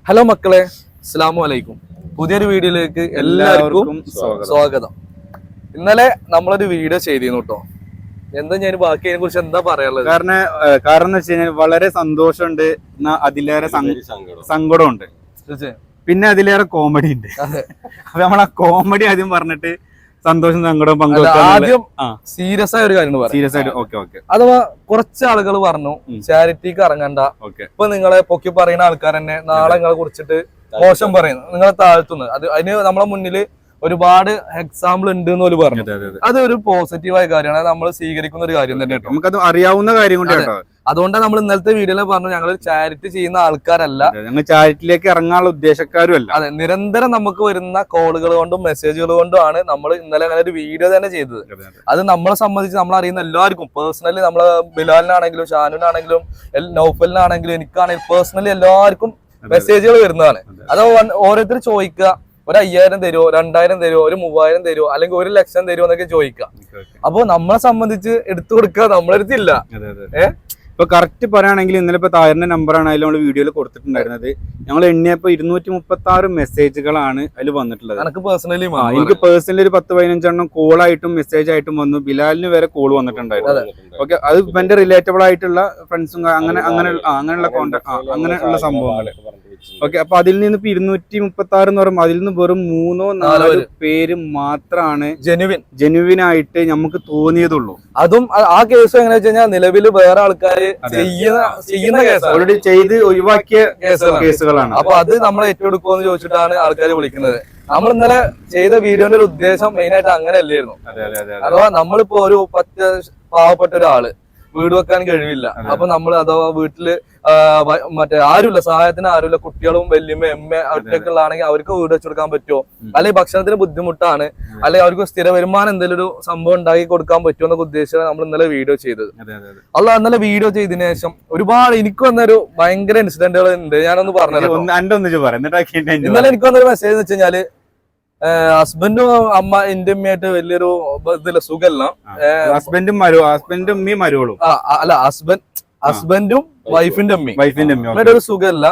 Hello മക്കളെ, അസ്സലാമു അലൈക്കും. പുതിയൊരു വീഡിയോയിലേക്ക് എല്ലാവർക്കും സ്വാഗതം. ഇന്നലെ നമ്മളൊരു വീഡിയോ ചെയ്തിരുന്നു കേട്ടോ. എന്താ ഞാൻ ബാക്കി അതിനെ കുറിച്ച് എന്താ പറയാനുള്ളത്? കാരണം എന്ന് വെച്ച് കഴിഞ്ഞാൽ വളരെ സന്തോഷമുണ്ട്, അതിലേറെ സങ്കടമുണ്ട്, പിന്നെ അതിലേറെ കോമഡി ഉണ്ട്. അപ്പൊ നമ്മൾ ആ കോമഡി ആദ്യം പറഞ്ഞിട്ട് സന്തോഷം സങ്കടവും പങ്കുവെക്കാം. ആദ്യം സീരിയസ് ആയ ഒരു കാര്യം സീരിയസ് ആയിട്ട് ഓക്കെ. അഥവാ കുറച്ച് ആളുകൾ പറഞ്ഞു ചാരിറ്റിക്ക് ഇറങ്ങണ്ട, ഇപ്പൊ നിങ്ങളെ പൊക്കി പറയുന്ന ആൾക്കാർ തന്നെ നാളെ നിങ്ങളെ കുറിച്ചിട്ട് മോശം പറയുന്നു, നിങ്ങളെ താഴ്ത്തുന്നു. അതിന് നമ്മളെ മുന്നിൽ ഒരുപാട് എക്സാമ്പിൾ ഉണ്ട് എന്ന് പോലും പറഞ്ഞു. അതൊരു പോസിറ്റീവായ കാര്യമാണ്, നമ്മൾ സ്വീകരിക്കുന്ന ഒരു കാര്യം തന്നെ. നമുക്കത് അറിയാവുന്ന കാര്യം കൊണ്ടാണ്. അതുകൊണ്ടാണ് നമ്മൾ ഇന്നലത്തെ വീഡിയോയിൽ പറഞ്ഞു ഞങ്ങൾ ചാരിറ്റി ചെയ്യുന്ന ആൾക്കാരല്ല, ഞങ്ങൾ ചാരിറ്റിയിലേക്ക് ഇറങ്ങാനുള്ള ഉദ്ദേശക്കാരും അല്ല. അതെ, നിരന്തരം നമുക്ക് വരുന്ന കോളുകൾ കൊണ്ടും മെസ്സേജുകൾ കൊണ്ടുമാണ് നമ്മൾ ഇന്നലെ അങ്ങനെ ഒരു വീഡിയോ തന്നെ ചെയ്തത്. അത് നമ്മളെ സംബന്ധിച്ച് നമ്മൾ അറിയുന്ന എല്ലാവർക്കും പേഴ്സണലി, നമ്മളെ ബിലാലിനാണെങ്കിലും ഷാനുവിനാണെങ്കിലും നൗഫലിനാണെങ്കിലും എനിക്കാണെങ്കിലും പേഴ്സണലി എല്ലാവർക്കും മെസ്സേജുകൾ വരുന്നതാണ്. അത് ഓരോരുത്തർ ചോദിക്കുക, ഒരു 5000 തരുമോ, 2000 തരുമോ, ഒരു 3000 തരുമോ, അല്ലെങ്കിൽ 1 ലക്ഷം തരുമോ എന്നൊക്കെ ചോദിക്കുക. അപ്പൊ നമ്മളെ സംബന്ധിച്ച് എടുത്തു കൊടുക്കുക നമ്മളെടുത്തില്ല. ഇപ്പൊ കറക്റ്റ് പറയുകയാണെങ്കിൽ ഇന്നലെ ഇപ്പൊ തായറിന്റെ നമ്പറാണ് അതിൽ നമ്മൾ വീഡിയോയിൽ കൊടുത്തിട്ടുണ്ടായിരുന്നത്. ഞങ്ങൾ എണ്ണിയപ്പോ 236 മെസ്സേജുകളാണ് അതിൽ വന്നിട്ടുള്ളത്. എനിക്ക് പേഴ്സണലി ഒരു 10-15 കോളായിട്ടും മെസ്സേജ് ആയിട്ടും വന്നു. ബിലാലിന് വരെ കോൾ വന്നിട്ടുണ്ടായിരുന്നു. ഓക്കെ, അത് എന്റെ റിലേറ്റബിൾ ആയിട്ടുള്ള ഫ്രണ്ട്സും അങ്ങനെയുള്ള കോണ്ടാക്ട് അങ്ങനെയുള്ള സംഭവങ്ങൾ. ഓക്കെ, അപ്പൊ അതിൽ നിന്ന് ഇപ്പൊ 236 എന്ന് പറയുമ്പോൾ അതിൽ നിന്ന് വെറും 3-4 പേര് മാത്രമാണ് ജെനുവിൻ ആയിട്ട് നമുക്ക് തോന്നിയതുള്ളൂ. അതും ആ കേസ് എങ്ങനെയാ വെച്ച് കഴിഞ്ഞാൽ നിലവിൽ വേറെ ആൾക്കാര് ചെയ്യുന്ന കേസ് ഓൾറെഡി ചെയ്ത് ഒഴിവാക്കിയ കേസുകളാണ്. അപ്പൊ അത് നമ്മളെ ഏറ്റെടുക്കുമെന്ന് ചോദിച്ചിട്ടാണ് ആൾക്കാർ വിളിക്കുന്നത്. നമ്മൾ ഇന്നലെ ചെയ്ത വീഡിയോന്റെ ഒരു ഉദ്ദേശം മെയിൻ ആയിട്ട് അങ്ങനെ അല്ലായിരുന്നു. അഥവാ നമ്മളിപ്പോ ഒരു പാവപ്പെട്ട ഒരാള് വീട് വെക്കാൻ കഴിവില്ല, അപ്പൊ നമ്മൾ അഥവാ വീട്ടില് മറ്റേ ആരുമില്ല, സഹായത്തിന് ആരുമില്ല, കുട്ടികളും വല്യമ്മ ഒറ്റയൊക്കെ ഉള്ളതാണെങ്കിൽ അവർക്ക് വീട് വെച്ചെടുക്കാൻ പറ്റുമോ, അല്ലെങ്കിൽ ഭക്ഷണത്തിന് ബുദ്ധിമുട്ടാണ്, അല്ലെങ്കിൽ അവർക്ക് സ്ഥിര വരുമാനം എന്തെങ്കിലും ഒരു സംഭവം ഉണ്ടാക്കി കൊടുക്കാൻ പറ്റുമോ എന്നൊക്കെ ഉദ്ദേശിച്ചാണ് നമ്മൾ ഇന്നലെ വീഡിയോ ചെയ്തത്. അല്ല, ഇന്നലെ വീഡിയോ ചെയ്തതിനു ശേഷം ഒരുപാട് എനിക്ക് വന്നൊരു ഭയങ്കര ഇൻസിഡന്റുകൾ ഉണ്ട്. ഞാനൊന്ന് പറഞ്ഞു. ഇന്നലെ എനിക്ക് വന്നൊരു മെസ്സേജ് എന്ന് വെച്ച് കഴിഞ്ഞാല്, ഹസ്ബൻഡും അമ്മ എന്റെ അമ്മയായിട്ട് വലിയൊരു ഇതില്ല, സുഖല്ല. ഹസ്ബൻഡും മരുവളും അല്ല, ഹസ്ബൻഡും വൈഫിന്റെ അമ്മയും ഒരു സുഖമല്ല.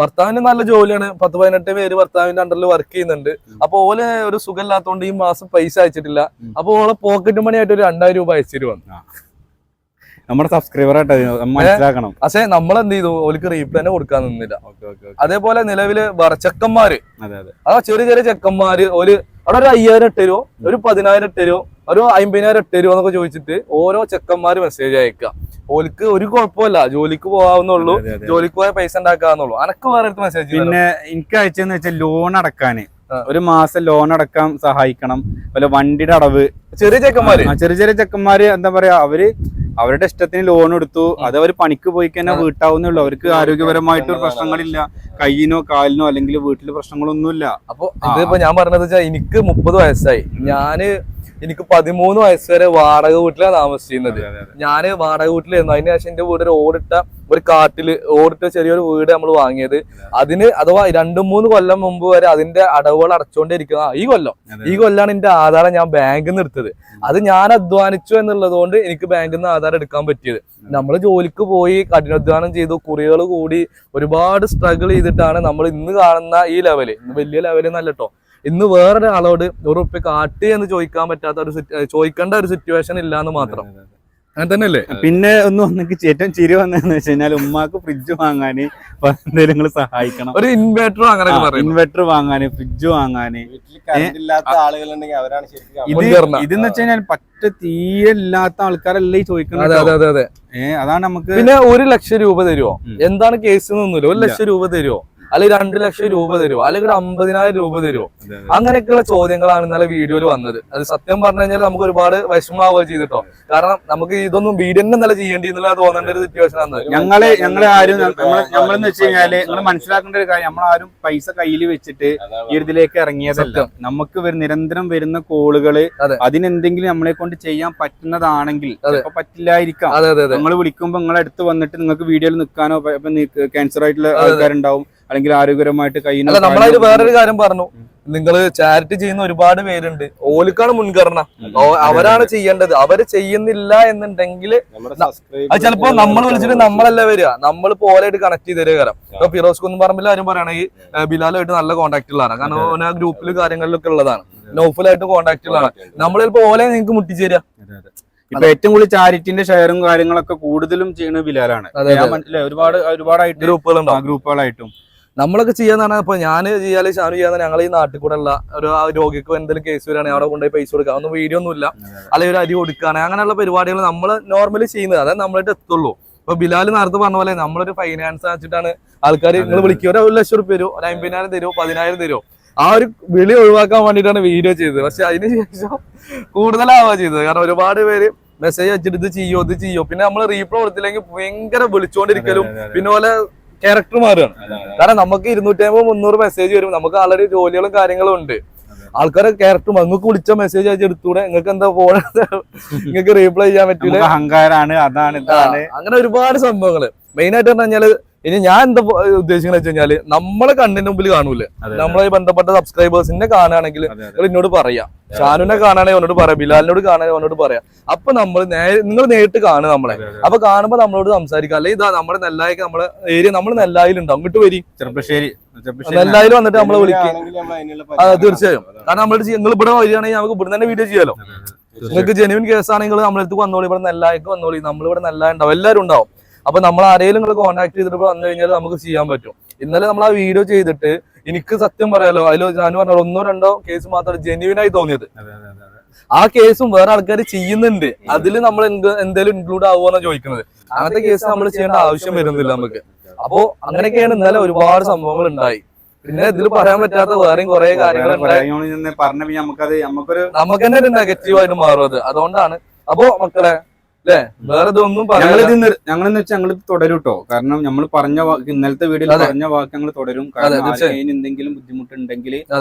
ഭർത്താവിന് നല്ല ജോലിയാണ്, 10-18 പേര് ഭർത്താവിന്റെ അണ്ടറിൽ വർക്ക് ചെയ്യുന്നുണ്ട്. അപ്പൊ ഓല് ഒരു സുഖമില്ലാത്തതുകൊണ്ട് ഈ മാസം പൈസ അയച്ചിട്ടില്ല. അപ്പൊ ഓളെ പോക്കറ്റ് മണി ആയിട്ട് ഒരു 2000 രൂപ അയച്ചിട്ട് വന്നു. നമ്മുടെ സബ്സ്ക്രൈബർ മനസ്സിലാക്കണം. പക്ഷെ നമ്മൾ എന്ത് ചെയ്തു, ഓലിക്ക് റീപ്ലൈ തന്നെ കൊടുക്കാൻ നിന്നില്ല. അതേപോലെ നിലവില് ചെക്കന്മാര്, ചെറിയ ചെക്കന്മാര് അവിടെ ഒരു 5000 ഇട്ടരുവോ, ഒരു 10000 ഇട്ടരുവോ, ഒരു 50000 ഇട്ടരുവോ എന്നൊക്കെ ചോദിച്ചിട്ട് ഓരോ ചെക്കന്മാര് മെസ്സേജ് അയക്കുക. ഓലിക്ക് ഒരു കുഴപ്പമില്ല, ജോലിക്ക് പോകാവുന്നുള്ളൂ, ജോലിക്ക് പോയ പൈസ ഉണ്ടാക്കാന്നുള്ളൂ. അനക്ക് വേറെ മെസ്സേജ്. പിന്നെ എനിക്ക് അയച്ചെന്ന് വെച്ചാൽ ലോൺ അടക്കാന്, ഒരു മാസം ലോൺ അടക്കാൻ സഹായിക്കണം, അതുപോലെ വണ്ടിയുടെ അടവ്. ചെറിയ ചെക്കന്മാര് എന്താ പറയാ, അവരുടെ ഇഷ്ടത്തിന് ലോൺ എടുത്തു. അത് അവർ പണിക്ക് പോയി കഴിഞ്ഞാൽ വീട്ടാവുന്നുള്ളൂ. അവർക്ക് ആരോഗ്യപരമായിട്ട് പ്രശ്നങ്ങളില്ല, കയ്യിനോ കാലിനോ അല്ലെങ്കിൽ വീട്ടില് പ്രശ്നങ്ങളൊന്നുമില്ല. അപ്പൊ ഇതിപ്പോ ഞാൻ പറഞ്ഞത് വെച്ചാൽ എനിക്ക് 30 വയസ്സായി. എനിക്ക് 13 വയസ്സ് വരെ വാടക വീട്ടിലാണ് താമസിച്ചിരുന്നത്. ഞാൻ വാടക വീട്ടിലായിരുന്നു. അതിന് ശേഷം എന്റെ വീട് ഒരു കാട്ടില് ഓടിട്ട ചെറിയൊരു വീട് നമ്മൾ വാങ്ങിയത്. അതിന് അഥവാ 2-3 കൊല്ലം മുമ്പ് വരെ അതിന്റെ അടവുകൾ അടച്ചുകൊണ്ടിരിക്കുന്ന ഈ കൊല്ലാണ് എന്റെ ആധാരം ഞാൻ ബാങ്കിൽ നിന്ന് എടുത്തത്. അത് ഞാൻ അധ്വാനിച്ചു എന്നുള്ളത് കൊണ്ട് എനിക്ക് ബാങ്കിൽ നിന്ന് ആധാരം എടുക്കാൻ പറ്റിയത്. നമ്മൾ ജോലിക്ക് പോയി കഠിനാധ്വാനം ചെയ്തു, കുറികൾ കൂടി ഒരുപാട് സ്ട്രഗിൾ ചെയ്തിട്ടാണ് നമ്മൾ ഇന്ന് കാണുന്ന ഈ ലെവല്. ഇന്ന് വലിയ ലെവല് എന്നല്ല കേട്ടോ, ഇന്ന് വേറൊരാളോട് ₹1 കാട്ടി എന്ന് ചോദിക്കാൻ പറ്റാത്ത ചോദിക്കേണ്ട ഒരു സിറ്റുവേഷൻ ഇല്ലാന്ന് മാത്രം. അങ്ങനെ തന്നെയല്ലേ. പിന്നെ ഒന്നിക്ക് ഏറ്റവും ചിരി വന്നതെന്ന് വെച്ച് കഴിഞ്ഞാൽ, ഉമ്മാക്ക് ഫ്രിഡ്ജ് വാങ്ങാന് എന്തെങ്കിലും നിങ്ങൾ സഹായിക്കണം, ഒരു ഇൻവെർട്ടർ വാങ്ങാന്, ഫ്രിഡ്ജ് വാങ്ങാന്. ഇതെന്ന് വെച്ച് കഴിഞ്ഞാൽ തീരെ ഇല്ലാത്ത ആൾക്കാരല്ലേ ചോദിക്കുന്നത്. അതാണ് നമുക്ക്. പിന്നെ 1 ലക്ഷം രൂപ തരുമോ, എന്താണ് കേസ് എന്നൊന്നുമില്ല. 1 ലക്ഷം രൂപ തരുമോ, അല്ലെങ്കിൽ 2 ലക്ഷം രൂപ തരുമോ, അല്ലെങ്കിൽ 50,000 രൂപ തരുമോ, അങ്ങനെയൊക്കെയുള്ള ചോദ്യങ്ങളാണ് ഇന്നലെ വീഡിയോയിൽ വന്നത്. അത് സത്യം പറഞ്ഞു കഴിഞ്ഞാൽ നമുക്ക് ഒരുപാട് വിഷമാവുക ചെയ്തിട്ടോ. കാരണം നമുക്ക് ഇതൊന്നും വീഡിയോ തന്നെ ചെയ്യേണ്ടി എന്നുള്ള തോന്നേണ്ട ഒരു സിറ്റുവേഷൻ ആണ്. ഞങ്ങളെ ആരും നമ്മളെന്ന് വെച്ച് കഴിഞ്ഞാല് നിങ്ങൾ മനസ്സിലാക്കേണ്ട ഒരു കാര്യം, നമ്മളാരും പൈസ കയ്യിൽ വെച്ചിട്ട് ഈ ഇതിലേക്ക് ഇറങ്ങിയതല്ല. നമുക്ക് നിരന്തരം വരുന്ന കോളുകള് അതിനെന്തെങ്കിലും നമ്മളെ കൊണ്ട് ചെയ്യാൻ പറ്റുന്നതാണെങ്കിൽ ചിലപ്പോ പറ്റില്ലായിരിക്കാം. നിങ്ങൾ വിളിക്കുമ്പോ നിങ്ങളെ അടുത്ത് വന്നിട്ട് നിങ്ങൾക്ക് വീഡിയോയിൽ നിൽക്കാനോ ക്യാൻസർ ആയിട്ടുള്ള ആൾക്കാരുണ്ടാവും, അല്ലെങ്കിൽ ആരോഗ്യപരമായിട്ട് കയ്യിൽ അല്ല നമ്മളതിൽ വേറൊരു കാര്യം പറഞ്ഞു, നിങ്ങൾ ചാരിറ്റി ചെയ്യുന്ന ഒരുപാട് പേരുണ്ട്, ഓലിക്കാണ് മുൻഗണന, അവരാണ് ചെയ്യേണ്ടത്. അവര് ചെയ്യുന്നില്ല എന്നുണ്ടെങ്കിൽ അത് ചിലപ്പോ നമ്മൾ വിളിച്ചിട്ട് നമ്മളല്ല വരിക, നമ്മൾ പോലെയായിട്ട് കണക്ട് ചെയ്ത് തരിക. ഇപ്പൊ ഫിറോസ് കുന്നുംപറമ്പിൽ ആരും പറയുകയാണെങ്കിൽ ബിലാലുമായിട്ട് നല്ല കോൺടാക്ട് ഉള്ളതാണ്, കാരണം ഓന ഗ്രൂപ്പിൽ കാര്യങ്ങളിലൊക്കെ ഉള്ളതാണ്, നൗഫലായിട്ട് കോൺടാക്ട് ഉള്ളതാണ്. നമ്മൾ ചിലപ്പോ ഓലെ നിങ്ങൾക്ക് മുട്ടിച്ചു തരിക. ഇപ്പൊ ഏറ്റവും കൂടുതൽ ചാരിറ്റിന്റെ ഷെയറും കാര്യങ്ങളൊക്കെ കൂടുതലും ചെയ്യുന്നത് ബിലാലാണ്. ഒരുപാടായിട്ട് ഗ്രൂപ്പുകളായിട്ടും നമ്മളൊക്കെ ചെയ്യാന്ന് പറഞ്ഞാൽ ഇപ്പൊ ഞാൻ ചെയ്യാല് ഷാനു ചെയ്യാന്ന് ഞങ്ങൾ ഈ നാട്ടിൽ കൂടെ ഉള്ള ഒരു രോഗിക്ക് എന്തെങ്കിലും കേസ് വരികയാണെങ്കിൽ അവിടെ കൊണ്ടുപോയി പൈസ കൊടുക്കുക, ഒന്നും വീഡിയോ ഒന്നും ഇല്ല, അല്ലെങ്കിൽ ഒരു അരി കൊടുക്കുകയാണെങ്കിൽ അങ്ങനെയുള്ള പരിപാടികൾ നമ്മൾ നോർമലി ചെയ്യുന്നത്, അതായത് നമ്മളായിട്ട് എത്തുള്ളൂ. ഇപ്പൊ ബിലാൽ നേരത്തെ പറഞ്ഞ പോലെ നമ്മളൊരു ഫൈനാൻസ് വെച്ചിട്ടാണ് ആൾക്കാർ നിങ്ങൾ വിളിക്കുക, ഒരു 1 ലക്ഷം റുപ്യ തരുമോ, ഒരു 50,000 തരുമോ, 10,000 തരുമോ, ആ ഒരു വിളി ഒഴിവാക്കാൻ വേണ്ടിയിട്ടാണ് വീഡിയോ ചെയ്തത്. പക്ഷെ അതിനുശേഷം കൂടുതലാവുക ചെയ്തത്, കാരണം ഒരുപാട് പേര് മെസ്സേജ് വെച്ചിട്ട് ഇത് ചെയ്യോ, പിന്നെ നമ്മൾ റീപ്ലൈ കൊടുത്തില്ലെങ്കിൽ ഭയങ്കര വിളിച്ചുകൊണ്ടിരിക്കലും പിന്നെ പോലെ ക്യാരക്ടർ മാറുകയാണ്. കാരണം നമുക്ക് 250-300 മെസ്സേജ് വരും, നമുക്ക് ആൾറെഡി ജോലികളും കാര്യങ്ങളും ഉണ്ട്, ആൾക്കാരെ ക്യാരക്ടർ നിങ്ങൾക്ക് വിളിച്ച മെസ്സേജ് അയച്ച് എടുത്തൂടെ, നിങ്ങൾക്ക് എന്താ ഫോൺ നിങ്ങൾക്ക് റീപ്ലൈ ചെയ്യാൻ പറ്റൂല, അഹങ്കാരാണ്, അതാണ് അങ്ങനെ ഒരുപാട് സംഭവങ്ങള്. മെയിൻ ആയിട്ട് പറഞ്ഞു കഴിഞ്ഞാല് ഇനി ഞാൻ എന്താ ഉദ്ദേശിക്കുന്നത് വെച്ച് കഴിഞ്ഞാല് നമ്മളെ കണ്ണിന്റെ മുമ്പിൽ കാണൂലേ, നമ്മളെ ബന്ധപ്പെട്ട സബ്സ്ക്രൈബേഴ്സിനെ കാണുകയാണെങ്കിൽ നിങ്ങൾ എന്നോട് പറയാം, ഷാനുവിനെ കാണാണെങ്കിൽ അവനോട് പറയാം, ബിലാലിനോട് കാണാണെങ്കിൽ അവനോട് പറയാം. അപ്പൊ നമ്മൾ നിങ്ങൾ നേരിട്ട് കാണുക നമ്മളെ, അപ്പൊ കാണുമ്പോ നമ്മളോട് സംസാരിക്കാം. അല്ലെങ്കിൽ ഇതാ നമ്മുടെ നെല്ലായിക്ക് നമ്മളെ ഏരിയ, നമ്മൾ നെല്ലായിലുണ്ടാവും, അങ്ങോട്ട് വരി, നെല്ലായിൽ വന്നിട്ട് നമ്മളെ വിളിക്കും. തീർച്ചയായും, കാരണം നമ്മൾ നിങ്ങൾ ഇവിടെ വരികയാണെങ്കിൽ നമുക്ക് ഇവിടെ തന്നെ വീഡിയോ ചെയ്യാലോ. നിങ്ങൾക്ക് ജെനുവിൻ കേസാണെങ്കിൽ നമ്മളടുത്ത് വന്നോളി, ഇവിടെ നെല്ലായിക്ക് വന്നോളി, നമ്മളിവിടെ നെല്ലായ ഉണ്ടാവും, എല്ലാവരും ഉണ്ടാവും. അപ്പൊ നമ്മൾ ആരെങ്കിലും നിങ്ങൾ കോൺടാക്ട് ചെയ്തിട്ട് വന്നു കഴിഞ്ഞാൽ നമുക്ക് ചെയ്യാൻ പറ്റും. ഇന്നലെ നമ്മൾ ആ വീഡിയോ ചെയ്തിട്ട് എനിക്ക് സത്യം പറയാലോ, അതിൽ ഞാൻ പറഞ്ഞ 1-2 കേസ് മാത്രമാണ് ജെന്യുവിനായി തോന്നിയത്. ആ കേസും വേറെ ആൾക്കാർ ചെയ്യുന്നുണ്ട്, അതിൽ നമ്മൾ എന്തെങ്കിലും ഇൻക്ലൂഡ് ആവുമെന്നാണ് ചോദിക്കുന്നത്. അങ്ങനത്തെ കേസ് നമ്മൾ ചെയ്യേണ്ട ആവശ്യം വരുന്നില്ല നമുക്ക്. അപ്പോ അങ്ങനെയൊക്കെയാണ് ഇന്നലെ ഒരുപാട് സംഭവങ്ങൾ ഉണ്ടായി. പിന്നെ ഇതിൽ പറയാൻ പറ്റാത്ത വേറെയും കുറെ കാര്യങ്ങൾ നമുക്ക് തന്നെ ഒരു നെഗറ്റീവായിട്ട് മാറും അത്. അതുകൊണ്ടാണ്. അപ്പോ മക്കളെ അല്ലെ വേറെ ഇതൊന്നും ഞങ്ങളെന്ന് വെച്ചാൽ ഞങ്ങൾ തുടരും കേട്ടോ, കാരണം നമ്മൾ പറഞ്ഞ ഇന്നലത്തെ വീഡിയോയിൽ പറഞ്ഞ വാക്ക് ഞങ്ങൾ തുടരും. കാരണം എന്തെങ്കിലും ബുദ്ധിമുട്ടുണ്ടെങ്കിൽ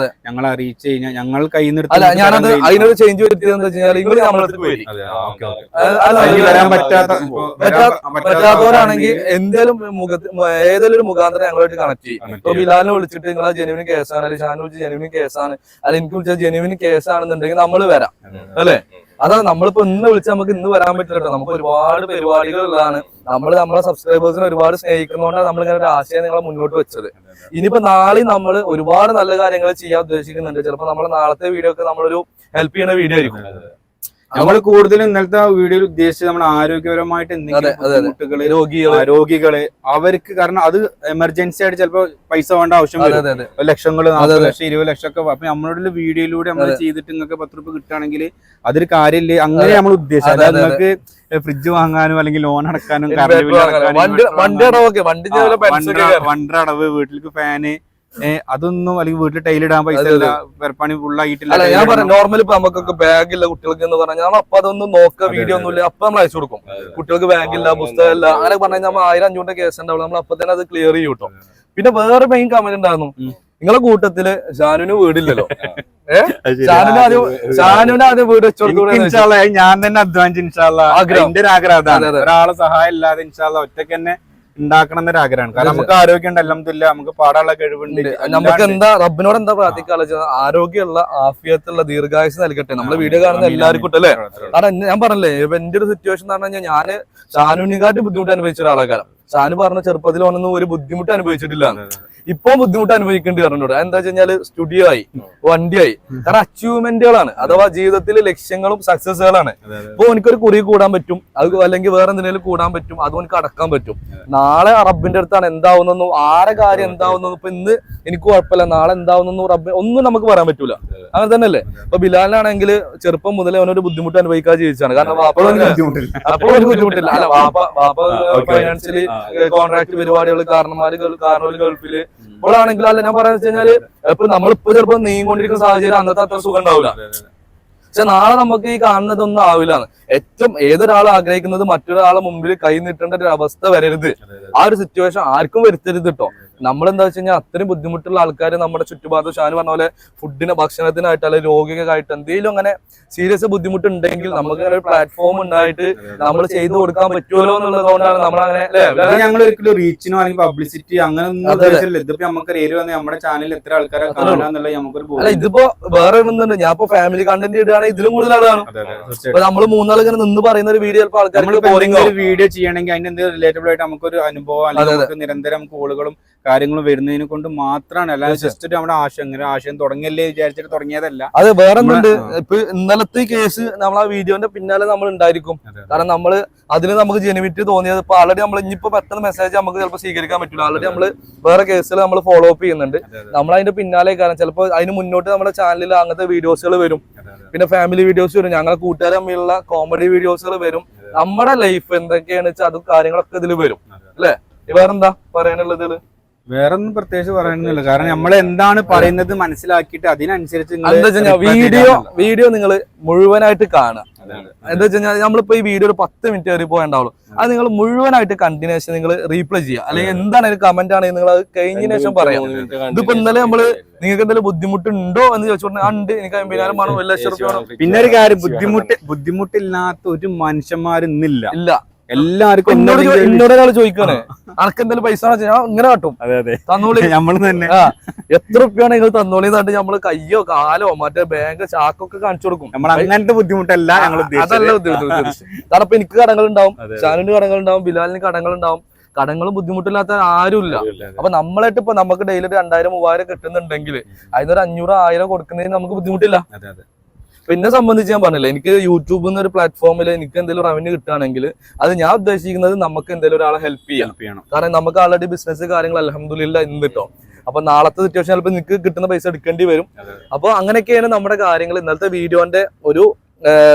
ഞങ്ങൾ അറിയിച്ചു കഴിഞ്ഞാൽ ഞങ്ങൾ കയ്യിൽ നിന്ന് ഞാനത് അതിനൊരു ചേഞ്ച് വരുത്തിയതെന്ന് വെച്ചാൽ പറ്റാത്തവരാണെങ്കിൽ എന്തേലും ഏതെങ്കിലും ഒരു മുഖാന്തരം ഞങ്ങളായിട്ട് കണക്ട് ചെയ്യും. ഇപ്പൊ ബിലാലിനെ വിളിച്ചിട്ട് നിങ്ങളെ ജെനുവിന് കേസാണ്, അല്ലെങ്കിൽ ഷാനു വിളിച്ച് ജെനുവിന് കേസാണ്, അല്ലെങ്കിൽ എനിക്ക് വിളിച്ചാൽ ജെനുവിന് കേസാണെന്നുണ്ടെങ്കിൽ നമ്മൾ വരാം അല്ലെ. അതാ നമ്മളിപ്പോ ഇന്ന് വിളിച്ചാൽ നമുക്ക് ഇന്ന് വരാൻ പറ്റില്ല, നമുക്ക് ഒരുപാട് പരിപാടികളുള്ളതാണ്. നമ്മളെ സബ്സ്ക്രൈബേഴ്സിനെ ഒരുപാട് സ്നേഹിക്കുന്നതുകൊണ്ടാണ് നമ്മളിങ്ങനെ ഒരു ആശയം നിങ്ങളെ മുന്നോട്ട് വെച്ചത്. ഇനിയിപ്പോ നാളെ നമ്മൾ ഒരുപാട് നല്ല കാര്യങ്ങൾ ചെയ്യാൻ ഉദ്ദേശിക്കുന്നുണ്ട്. ചിലപ്പോ നമ്മളെ നാളത്തെ വീഡിയോ ഒക്കെ നമ്മളൊരു ഹെൽപ്പ് ചെയ്യുന്ന വീഡിയോ ആയിരിക്കും. നമ്മൾ കൂടുതലും ഇന്നലത്തെ വീഡിയോയിൽ ഉദ്ദേശിച്ചത് നമ്മൾ ആരോഗ്യപരമായിട്ട് എന്തെങ്കിലും രോഗികള് അവർക്ക്, കാരണം അത് എമർജൻസി ആയിട്ട് ചിലപ്പോ പൈസ വേണ്ട ആവശ്യം വരും, ലക്ഷങ്ങള് 40 ലക്ഷം 20 ലക്ഷം ഒക്കെ. അപ്പൊ നമ്മളുടെ വീഡിയോയിലൂടെ നമ്മൾ ചെയ്തിട്ട് നിങ്ങൾക്ക് 10 രൂപ കിട്ടുകയാണെങ്കിൽ അതൊരു കാര്യമില്ല. അങ്ങനെ നമ്മൾ ഉദ്ദേശിച്ചത് നിങ്ങൾക്ക് ഫ്രിഡ്ജ് വാങ്ങാനും അല്ലെങ്കിൽ ലോൺ അടക്കാനും വണ്ടി അടവ് വീട്ടിലേക്ക് ഫാന് അതൊന്നും, അല്ലെങ്കിൽ വീട്ടിൽ ടൈലിടാൻ പൈസ ഇല്ല, പെരപ്പണി ഫുള്ളായിട്ടില്ല. ഞാൻ പറയാം നോർമലി ഇപ്പൊ നമുക്കൊക്കെ ബാഗില്ല കുട്ടികൾക്ക് എന്ന് പറഞ്ഞാൽ അപ്പൊ അതൊന്നും നോക്കുക വീഡിയോ ഒന്നുമില്ല, അപ്പൊ നമ്മൾ അയച്ചു കൊടുക്കും. കുട്ടികൾക്ക് ബാഗില്ല, പുസ്തകമില്ല, അങ്ങനെ പറഞ്ഞാൽ നമ്മൾ 1000-500 കേസ് ഉണ്ടാവും, നമ്മൾ അപ്പൊ തന്നെ അത് ക്ലിയർ ചെയ്യും കേട്ടോ. പിന്നെ വേറെ മെയിൻ കമന്റ് ഉണ്ടായിരുന്നു, നിങ്ങളെ കൂട്ടത്തില് ഷാനുവിന് വീടില്ലല്ലോ, ഷാനുവിന് ആദ്യം വീട് വെച്ചോളൂ. ഞാൻ തന്നെ അധ്വാനിച്ച് എന്റെ ഒരു ആഗ്രഹം അതാണ്, ഒരാളെ സഹായം ഇല്ലാതെ ഇൻഷാല്ലാ ഒറ്റയ്ക്ക് തന്നെ ഉണ്ടാക്കണം എന്നൊരു ആഗ്രഹമാണ്. കാരണം നമുക്ക് ആരോഗ്യം ഉണ്ട്, അൽഹംദുലില്ലാ, നമുക്ക് പാടാനുള്ള കഴിവുണ്ട്. നമുക്ക് എന്താ റബ്ബിനോട് എന്താ പ്രാർത്ഥിക്കാനുള്ള ആരോഗ്യമുള്ള ആഫിയത്തുള്ള ദീർഘായുസ് നൽകട്ടെ നമ്മളെ വീഡിയോ കാണുന്ന എല്ലാവർക്കും അല്ലേ. കാരണം ഞാൻ പറഞ്ഞല്ലേ ഇപ്പൊ എന്റെ ഒരു സിറ്റുവേഷൻ എന്ന് പറഞ്ഞു കഴിഞ്ഞാൽ ഞാന് ഷാനുവിനെക്കാട്ടും ബുദ്ധിമുട്ട് അനുഭവിച്ച ഒരാളാകാരം. ഷാനു പറഞ്ഞ ചെറുപ്പത്തിൽ ഒന്നും ഒരു ബുദ്ധിമുട്ട് അനുഭവിച്ചിട്ടില്ല, ഇപ്പൊ ബുദ്ധിമുട്ട് അനുഭവിക്കേണ്ടി പറഞ്ഞോട്. എന്താ വെച്ച് കഴിഞ്ഞാല് സ്റ്റുഡിയോ ആയി, വണ്ടിയായി, കാരണം അച്ചീവ്മെന്റുകളാണ്, അഥവാ ജീവിതത്തിൽ ലക്ഷ്യങ്ങളും സക്സസുകളാണ്. ഇപ്പൊ എനിക്കൊരു കുറി കൂടാൻ പറ്റും, അത് അല്ലെങ്കിൽ വേറെ എന്തെങ്കിലും കൂടാൻ പറ്റും, അതും എനിക്ക് അടക്കാൻ പറ്റും. നാളെ റബ്ബിന്റെ അടുത്താണ് എന്താവുന്നൊന്നും, ആരെ കാര്യം എന്താവുന്നൊന്നും ഇപ്പൊ ഇന്ന് എനിക്ക് കുഴപ്പമില്ല, നാളെ എന്താവുന്നൊന്നും റബ്ബ് ഒന്നും നമുക്ക് പറയാൻ പറ്റൂല. അങ്ങനെ തന്നെയല്ലേ. ഇപ്പൊ ബിലാലിനാണെങ്കിൽ ചെറുപ്പം മുതലേ അവനൊരു ബുദ്ധിമുട്ട് അനുഭവിക്കാതെ ജീവിച്ചാണ്, കാരണം അപ്പോഴും ഒരു ബുദ്ധിമുട്ടില്ല. അല്ല വാപ്പ ഫൈനാൻഷ്യലി കോൺട്രാക്ട് പരിപാടികൾ, കാരണവര് ഗൾഫില് ഇപ്പോഴാണെങ്കിൽ അല്ല ഞാൻ പറയാന്ന് വെച്ച് കഴിഞ്ഞാല് ഇപ്പൊ നമ്മളിപ്പോ ചിലപ്പോ നീങ്ങിക്കൊണ്ടിരിക്കുന്ന സാഹചര്യം അന്നത്തെ അത്ര സുഖം ഉണ്ടാവില്ല. പക്ഷെ നാളെ നമുക്ക് ഈ കാണുന്നതൊന്നും ആവില്ലാന്ന്. ഏറ്റവും ഏതൊരാൾ ആഗ്രഹിക്കുന്നത് മറ്റൊരാളെ മുമ്പിൽ കൈ നീട്ടേണ്ട ഒരു അവസ്ഥ വരരുത്, ആ ഒരു സിറ്റുവേഷൻ ആർക്കും വരുത്തരുത് കേട്ടോ. നമ്മളെന്താ വെച്ച് കഴിഞ്ഞാൽ അത്രയും ബുദ്ധിമുട്ടുള്ള ആൾക്കാർ നമ്മുടെ ചുറ്റുപാടും ഷാന് പറഞ്ഞ പോലെ ഫുഡിന് ഭക്ഷണത്തിനായിട്ട് അല്ലെങ്കിൽ രോഗികമായിട്ട് എന്തെങ്കിലും അങ്ങനെ സീരിയസ് ബുദ്ധിമുട്ടുണ്ടെങ്കിൽ നമുക്ക് ഒരു പ്ലാറ്റ്ഫോം ഉണ്ടായിട്ട് നമ്മൾ ചെയ്തു കൊടുക്കാൻ പറ്റുമല്ലോ എന്നുള്ളതുകൊണ്ടാണ് നമ്മളങ്ങനെ ഞങ്ങൾ ഒരിക്കലും റീച്ചിനോ അല്ലെങ്കിൽ പബ്ലിസിറ്റി അങ്ങനെ ഒന്നും ഇതിപ്പോ നമുക്ക് ഏരിയ വന്ന് നമ്മുടെ ചാനലിൽ എത്ര ആൾക്കാരെ കാണാന്നുള്ളത് നമുക്കൊരു അല്ല ഇതിപ്പോ വേറെ ഒന്നുണ്ട്. ഞാൻ ഇപ്പൊ ഫാമിലി കണ്ടന്റ് ഇടുകയാണെങ്കിൽ ഇതിലും കൂടുതൽ ആളാണ്. ഇപ്പൊ നമ്മള് മൂന്നാൾ ഇങ്ങനെ നിന്ന് പറയുന്ന ഒരു വീഡിയോ ചിലപ്പോൾ ആൾക്കാർക്ക് വീഡിയോ ചെയ്യണമെങ്കിൽ അതിന്റെ എന്തെങ്കിലും റിലേറ്റബിൾ ആയിട്ട് നമുക്കൊരു അനുഭവം അല്ലെങ്കിൽ നമുക്ക് നിരന്തരം കോളുകളും കാര്യങ്ങളും വരുന്നതിനെ കൊണ്ട് മാത്രമാണ്. അല്ലാതെ ജസ്റ്റ് നമ്മുടെ ആശയം തുടങ്ങിയല്ലേ വിചാരിച്ചിട്ട് തുടങ്ങിയതല്ല. അത് വേറെ എന്തുണ്ട്, ഇപ്പൊ ഇന്നലത്തെ കേസ് നമ്മൾ ആ വീഡിയോന്റെ പിന്നാലെ നമ്മൾ ഉണ്ടായിരിക്കും. കാരണം നമ്മള് അതിന് നമുക്ക് ജെനുവിറ്റി തോന്നിയത് ഇപ്പൊ ആൾറെഡി നമ്മൾ ഇനിയിപ്പോ പെട്ടെന്ന് മെസ്സേജ് നമുക്ക് ചിലപ്പോൾ സ്വീകരിക്കാൻ പറ്റില്ല. ആൾറെഡി നമ്മള് വേറെ കേസുകൾ നമ്മൾ ഫോളോ അപ്പ് ചെയ്യുന്നുണ്ട്. നമ്മൾ അതിന്റെ പിന്നാലെ കാരണം ചിലപ്പോൾ അതിന് മുന്നോട്ട് നമ്മുടെ ചാനലിൽ അങ്ങനത്തെ വീഡിയോസുകൾ വരും. പിന്നെ ഫാമിലി വീഡിയോസ് വരും, ഞങ്ങളെ കൂട്ടുകാർ തമ്മിലുള്ള കോമഡി വീഡിയോസുകൾ വരും. നമ്മുടെ ലൈഫ് എന്തൊക്കെയാന്ന് വെച്ചാൽ അതും കാര്യങ്ങളൊക്കെ ഇതിൽ വരും അല്ലെ. വേറെന്താ പറയാനുള്ളത്? വേറൊന്നും പ്രത്യേകിച്ച് പറയാനൊന്നുമില്ല. കാരണം നമ്മൾ എന്താണ് പറയുന്നത് മനസ്സിലാക്കിയിട്ട് അതിനനുസരിച്ച് വീഡിയോ നിങ്ങൾ മുഴുവനായിട്ട് കാണുക. എന്താ വെച്ച് കഴിഞ്ഞാൽ നമ്മളിപ്പോ ഈ വീഡിയോ ഒരു 10 മിനിറ്റ് കയറി പോയണ്ടാവുള്ളൂ. അത് നിങ്ങൾ മുഴുവനായിട്ട് കണ്ടിന്യൂഷൻ നിങ്ങൾ റീപ്ലൈ ചെയ്യുക. അല്ലെങ്കിൽ എന്താണ് കമന്റ് ആണെങ്കിൽ നിങ്ങൾ അത് കഴിഞ്ഞതിന് ശേഷം പറയാം. ഇതിപ്പോ ഇന്നലെ നമ്മള് നിങ്ങൾക്ക് എന്തെങ്കിലും ബുദ്ധിമുട്ടുണ്ടോ എന്ന് ചോദിച്ചോണ്ട് ഉണ്ട്, എനിക്ക് 50,000 വേണം, 1,00,000 രൂപ വേണം. പിന്നെ ഒരു കാര്യം, ബുദ്ധിമുട്ടില്ലാത്ത ഒരു മനുഷ്യന്മാരിന്നില്ല. ഇല്ല, എല്ലാവർക്കും എന്നോട് ഒരാൾ ചോദിക്കാണ് അനക്ക് എന്തെങ്കിലും പൈസ ഇങ്ങനെ കാട്ടും, തന്നോളി നമ്മൾ തന്നെ എത്ര റുപ്യാണ് നിങ്ങൾ തന്നോളി എന്നിട്ട് നമ്മള് കയ്യോ കാലോ മറ്റേ ബാങ്ക് ചാക്കൊക്കെ കാണിച്ചു കൊടുക്കും. നമ്മൾ അങ്ങനത്തെ ബുദ്ധിമുട്ടല്ല, അതല്ല ബുദ്ധിമുട്ട്. കാരണം ഇപ്പൊ എനിക്ക് കടങ്ങളുണ്ടാവും, ഷാനിന് കടങ്ങളുണ്ടാവും, ബിലാലിന് കടങ്ങളുണ്ടാവും. കടങ്ങളും ബുദ്ധിമുട്ടില്ലാത്ത ആരുമില്ല. അപ്പൊ നമ്മളായിട്ട് ഇപ്പൊ നമുക്ക് ഡെയിലി 2,000 3,000 കിട്ടുന്നുണ്ടെങ്കിൽ അതിനൊരു 500 1000 കൊടുക്കുന്നതിന് നമുക്ക് ബുദ്ധിമുട്ടില്ല. പിന്നെ സംബന്ധിച്ച് ഞാൻ പറഞ്ഞില്ല, എനിക്ക് യൂട്യൂബിൽ നിന്ന് ഒരു പ്ലാറ്റ്ഫോമിൽ എനിക്ക് എന്തെങ്കിലും റവന്യൂ കിട്ടുകയാണെങ്കിൽ അത് ഞാൻ ഉദ്ദേശിക്കുന്നത് നമുക്ക് എന്തെങ്കിലും ഒരാളെ ഹെൽപ്പ് ചെയ്യണം. കാരണം നമുക്ക് ആൾറെഡി ബിസിനസ് കാര്യങ്ങൾ അൽഹംദുലില്ലാ ഇന്ന് കിട്ടോ. അപ്പൊ നാളത്തെ സിറ്റുവേഷൻ ചിലപ്പോൾ നിങ്ങൾക്ക് കിട്ടുന്ന പൈസ എടുക്കേണ്ടി വരും. അപ്പൊ അങ്ങനെയൊക്കെയാണ് നമ്മുടെ കാര്യങ്ങൾ. ഇന്നലത്തെ വീഡിയോന്റെ ഒരു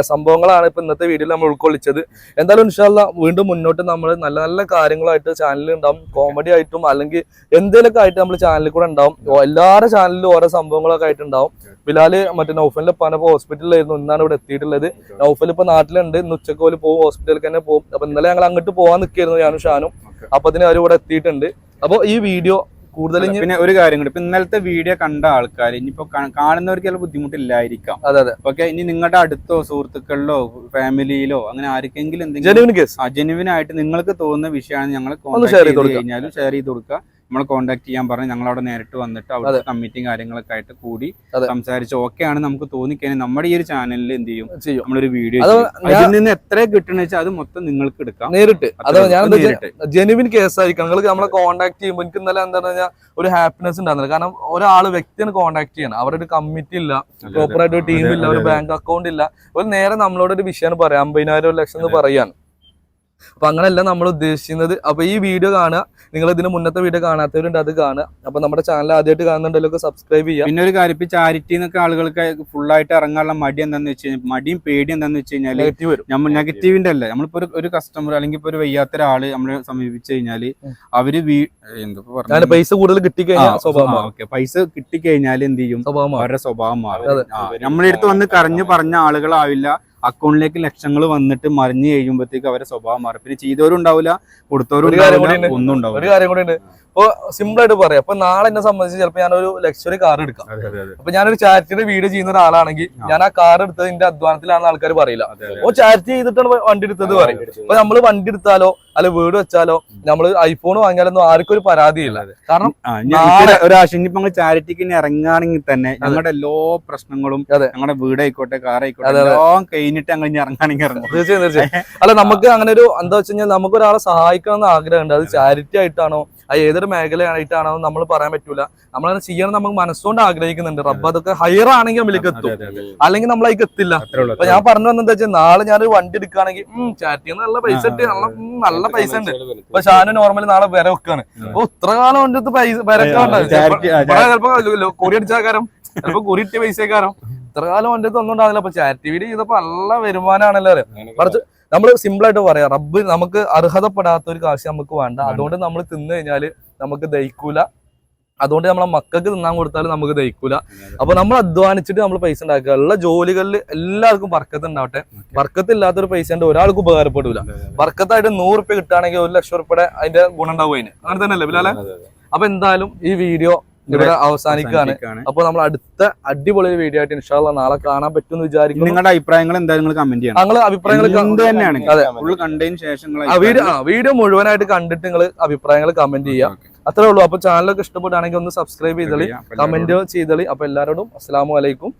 സംഭവങ്ങളാണ് ഇപ്പൊ ഇന്നത്തെ വീഡിയോയിൽ നമ്മൾ ഉൾക്കൊള്ളിച്ചത്. എന്തായാലും ഇൻഷാ അല്ലാഹ് വീണ്ടും മുന്നോട്ട് നമ്മൾ നല്ല നല്ല കാര്യങ്ങളായിട്ട് ചാനലിൽ ഉണ്ടാവും. കോമഡി ആയിട്ടും അല്ലെങ്കിൽ എന്തെങ്കിലുമൊക്കെ ആയിട്ട് നമ്മൾ ചാനലിൽ കൂടെ ഉണ്ടാവും. എല്ലാവരുടെ ചാനലിലും ഓരോ സംഭവങ്ങളൊക്കെ ആയിട്ടുണ്ടാവും. ബിലാല് മറ്റേ നൗഫലിന്റെ പനപ്പോ ഹോസ്പിറ്റലിലായിരുന്നു, ഇന്നാണ് ഇവിടെ എത്തിയിട്ടുള്ളത്. നൗഫൽ ഇപ്പൊ നാട്ടിലുണ്ട്, ഇന്ന് ഉച്ചക്ക് പോലെ പോകും, ഹോസ്പിറ്റലിൽ തന്നെ പോകും. അപ്പൊ ഇന്നലെ ഞങ്ങൾ അങ്ങോട്ട് പോകാൻ നിൽക്കായിരുന്നു ഞാനും ഷാനും. അപ്പൊ അതിന് അവർ ഇവിടെ എത്തിയിട്ടുണ്ട്. അപ്പൊ ഈ വീഡിയോ കൂടുതലും പിന്നെ ഒരു കാര്യം കൂടി, ഇപ്പൊ ഇന്നലത്തെ വീഡിയോ കണ്ട ആൾക്കാർ ഇനിയിപ്പോ കാണുന്നവർക്ക് ചില ബുദ്ധിമുട്ടില്ലായിരിക്കാം. അതെ. ഓക്കെ, ഇനി നിങ്ങളുടെ അടുത്തോ സുഹൃത്തുക്കളിലോ ഫാമിലിയിലോ അങ്ങനെ ആർക്കെങ്കിലും എന്തെങ്കിലും ജെനുവിൻ ആയിട്ട് നിങ്ങൾക്ക് തോന്നുന്ന വിഷയമാണ് ഞങ്ങൾ ഷെയർ ചെയ്ത് കൊടുക്കുക. നമ്മൾ കോൺടാക്ട് ചെയ്യാൻ പറഞ്ഞ് ഞങ്ങളവിടെ നേരിട്ട് വന്നിട്ട് അവിടെ കമ്മിറ്റിയും കാര്യങ്ങളൊക്കെ ആയിട്ട് കൂടി സംസാരിച്ച് ഓക്കെയാണ് നമുക്ക് തോന്നിക്കഴിഞ്ഞാൽ നമ്മുടെ ഈ ഒരു ചാനലിൽ എന്ത് ചെയ്യും, നമ്മളൊരു വീഡിയോ അതിൽ നിന്ന് എത്ര കിട്ടണെന്ന് വെച്ചാൽ അത് മൊത്തം നിങ്ങൾക്ക് എടുക്കാം നേരിട്ട്. അതോ ഞാൻ ജെനുവിൻ കേസായിരിക്കും. നിങ്ങൾക്ക് നമ്മളെ കോൺടാക്ട് ചെയ്യുമ്പോൾ എനിക്ക് ഇന്നലെ എന്താ പറഞ്ഞാൽ ഒരു ഹാപ്പിനെസ് ഉണ്ടായിരുന്നില്ല. കാരണം ഒരാൾ വ്യക്തിയാണ് കോൺടാക്ട് ചെയ്യണം, അവരുടെ ഒരു കമ്മിറ്റി ഇല്ല, പ്രോപ്പറായിട്ട് ഒരു ടീം ഇല്ല, ഒരു ബാങ്ക് അക്കൗണ്ട് ഇല്ല. ഒരു നേരെ നമ്മളോട് ഒരു വിഷയമാണ് പറയാം, 50,000 1,00,000 എന്ന് പറയാണ്. അപ്പൊ അങ്ങനെയല്ല നമ്മൾ ഉദ്ദേശിക്കുന്നത്. അപ്പൊ ഈ വീഡിയോ കാണുക, നിങ്ങൾ ഇതിന് മുന്നത്തെ വീഡിയോ കാണാത്തവരുണ്ട് അത് കാണുക. അപ്പൊ നമ്മുടെ ചാനൽ ആദ്യമായിട്ട് കാണുന്നുണ്ടല്ലോ സബ്സ്ക്രൈബ് ചെയ്യുക. പിന്നെ ഒരു കാര്യം, ഇപ്പൊ ചാരിറ്റി എന്നൊക്കെ ആളുകൾക്ക് ഫുള്ളായിട്ട് ഇറങ്ങാനുള്ള മടി എന്താന്ന് വെച്ച് കഴിഞ്ഞാൽ, മടിയും പേടി എന്താന്ന് വെച്ച് കഴിഞ്ഞാൽ നമ്മൾ നെഗറ്റീവിന്റെ അല്ല, നമ്മളിപ്പോ ഒരു കസ്റ്റമർ അല്ലെങ്കിൽ ഇപ്പൊ ഒരു വയ്യാത്ത ഒരാള് നമ്മളെ സമീപിച്ചു കഴിഞ്ഞാല് അവര് പൈസ കൂടുതൽ കിട്ടിക്കഴിഞ്ഞാൽ സ്വഭാവം പൈസ കിട്ടിക്കഴിഞ്ഞാൽ എന്ത് ചെയ്യും, അവരുടെ സ്വഭാവം മാറും. നമ്മുടെ അടുത്ത് വന്ന് കരഞ്ഞു പറഞ്ഞ ആളുകളാവില്ല, അക്കൗണ്ടിലേക്ക് ലക്ഷങ്ങൾ വന്നിട്ട് മറിഞ്ഞു കഴിയുമ്പോഴത്തേക്ക് അവരെ സ്വഭാവം മാറും. പിന്നെ ചെയ്തവരും ഉണ്ടാവില്ല, കൊടുത്തവരും ഒന്നും ഉണ്ടാവില്ല. ഒരു കാര്യം കൂടി ഉണ്ട്. ഇപ്പൊ സിമ്പിൾ ആയിട്ട് പറയാം, ഇപ്പൊ നാളെ എന്നെ സംബന്ധിച്ച് ചിലപ്പോൾ ഞാനൊരു ലക്ഷറി കാർ എടുക്കാം. അപ്പൊ ഞാനൊരു ചാരിറ്റിയുടെ വീഡിയോ ചെയ്യുന്ന ഒരാളാണെങ്കിൽ ഞാൻ ആ കാർ എടുത്തത് എന്റെ അധ്വാനത്തിലാണെന്ന് ആൾക്കാർ പറയില്ല. ഓ ചാരിറ്റി ചെയ്തിട്ടാണ് വണ്ടി എടുത്തത് പറയും. അപ്പൊ നമ്മള് വണ്ടി എടുത്താലോ അല്ലെ വീട് വെച്ചാലോ നമ്മള് ഐഫോൺ വാങ്ങിയാലൊന്നും ആർക്കും ഒരു പരാതിയില്ല. കാരണം ഒരാശിപ്പോ ചാരിറ്റിക്ക് ഇറങ്ങുകയാണെങ്കിൽ തന്നെ ഞങ്ങളുടെ എല്ലാ പ്രശ്നങ്ങളും ഞങ്ങളുടെ വീടായിക്കോട്ടെ കാറായിക്കോട്ടെ എല്ലാം കഴിഞ്ഞിട്ട് ഞങ്ങൾ ഇനി ഇറങ്ങുകയാണെങ്കിൽ ഇറങ്ങും. തീർച്ചയായും. അല്ല നമുക്ക് അങ്ങനെ ഒരു എന്താ വെച്ച് കഴിഞ്ഞാൽ നമുക്ക് ഒരാളെ സഹായിക്കണം എന്ന് ആഗ്രഹമുണ്ട്. അത് ചാരിറ്റി ആയിട്ടാണോ അത് ഏതൊരു മേഖലയായിട്ടാണോ നമ്മൾ പറയാൻ പറ്റൂല. നമ്മളങ്ങനെ ചെയ്യണം നമുക്ക് മനസ്സുകൊണ്ട് ആഗ്രഹിക്കുന്നുണ്ട്. റബ്ബ് അതൊക്കെ ഹയർ ആണെങ്കിൽ നമ്മളിലേക്ക് എത്തും, അല്ലെങ്കിൽ നമ്മളതിലേക്ക് എത്തില്ല. അപ്പൊ ഞാൻ പറഞ്ഞു വന്നെന്താ വെച്ചാൽ നാളെ ഞാനൊരു വണ്ടി എടുക്കുകയാണെങ്കിൽ ചാറ്റിന്ന് നല്ല പൈസ ഇട്ട് നല്ല പൈസ ഉണ്ട്. ഇപ്പൊ ഷാന് നോർമലി നാളെ വില വെക്കാണ്. അപ്പൊ ഇത്ര കാലം എൻ്റെ അടുത്ത് ചിലപ്പോ കുറി അടിച്ചാക്കാരം, ചിലപ്പോ കുറി ഇട്ടിയ പൈസക്കാരം, ഇത്ര കാലം എൻ്റെ അടുത്ത് ഒന്നും ഉണ്ടാവില്ല. അപ്പൊ ചാരിറ്റി വീഡിയോ ചെയ്തപ്പോ നല്ല വരുമാനമാണല്ലോ മറിച്ച് നമ്മൾ സിമ്പിൾ ആയിട്ട് പറയാം, റബ്ബ് നമുക്ക് അർഹതപ്പെടാത്ത ഒരു കാശ് നമുക്ക് വേണ്ട. അതുകൊണ്ട് നമ്മൾ തിന്നു കഴിഞ്ഞാല് നമുക്ക് ദഹിക്കൂല. അതുകൊണ്ട് നമ്മളെ മക്കൾക്ക് തിന്നാൻ കൊടുത്താലും നമുക്ക് ദഹിക്കൂല. അപ്പൊ നമ്മൾ അധ്വാനിച്ചിട്ട് നമ്മൾ പൈസ ഉണ്ടാക്കുക. ഉള്ള ജോലികളിൽ എല്ലാവർക്കും ബർക്കത്ത് ഉണ്ടാവട്ടെ. ബർക്കത്ത് ഇല്ലാത്തൊരു പൈസ ഉണ്ട് ഒരാൾക്കും ഉപകാരപ്പെടൂല. ബർക്കത്തായിട്ട് 100 രൂപ കിട്ടുകയാണെങ്കിൽ 1,00,000 രൂപയുടെ അതിന്റെ ഗുണം ഉണ്ടാവും അതിന്. അങ്ങനെ തന്നെയല്ലേ ബിലാലെ? അപ്പൊ എന്തായാലും ഈ വീഡിയോ ഇവിടെ അവസാനിക്കുകയാണ്. അപ്പൊ നമ്മൾ അടുത്ത അടിപൊളി വീഡിയോ ആയിട്ട് ഇൻഷാ അല്ലാഹ് നാളെ കാണാൻ പറ്റുമെന്ന് വിചാരിക്കുന്നു. നിങ്ങളുടെ അഭിപ്രായങ്ങൾ എന്തായാലും നിങ്ങൾ കമന്റ് ചെയ്യണം. ഞങ്ങള് അഭിപ്രായങ്ങൾ തന്നെയാണ് കണ്ടതിന് ശേഷം വീഡിയോ മുഴുവനായിട്ട് കണ്ടിട്ട് നിങ്ങൾ അഭിപ്രായങ്ങൾ കമന്റ് ചെയ്യാം. അത്രേ ഉള്ളൂ. അപ്പൊ ചാനലൊക്കെ ഇഷ്ടപ്പെടുകയാണെങ്കിൽ ഒന്ന് സബ്സ്ക്രൈബ് ചെയ്തളി, കമന്റ് ചെയ്തളി. അപ്പൊ എല്ലാവരോടും അസ്സലാമു അലൈക്കും.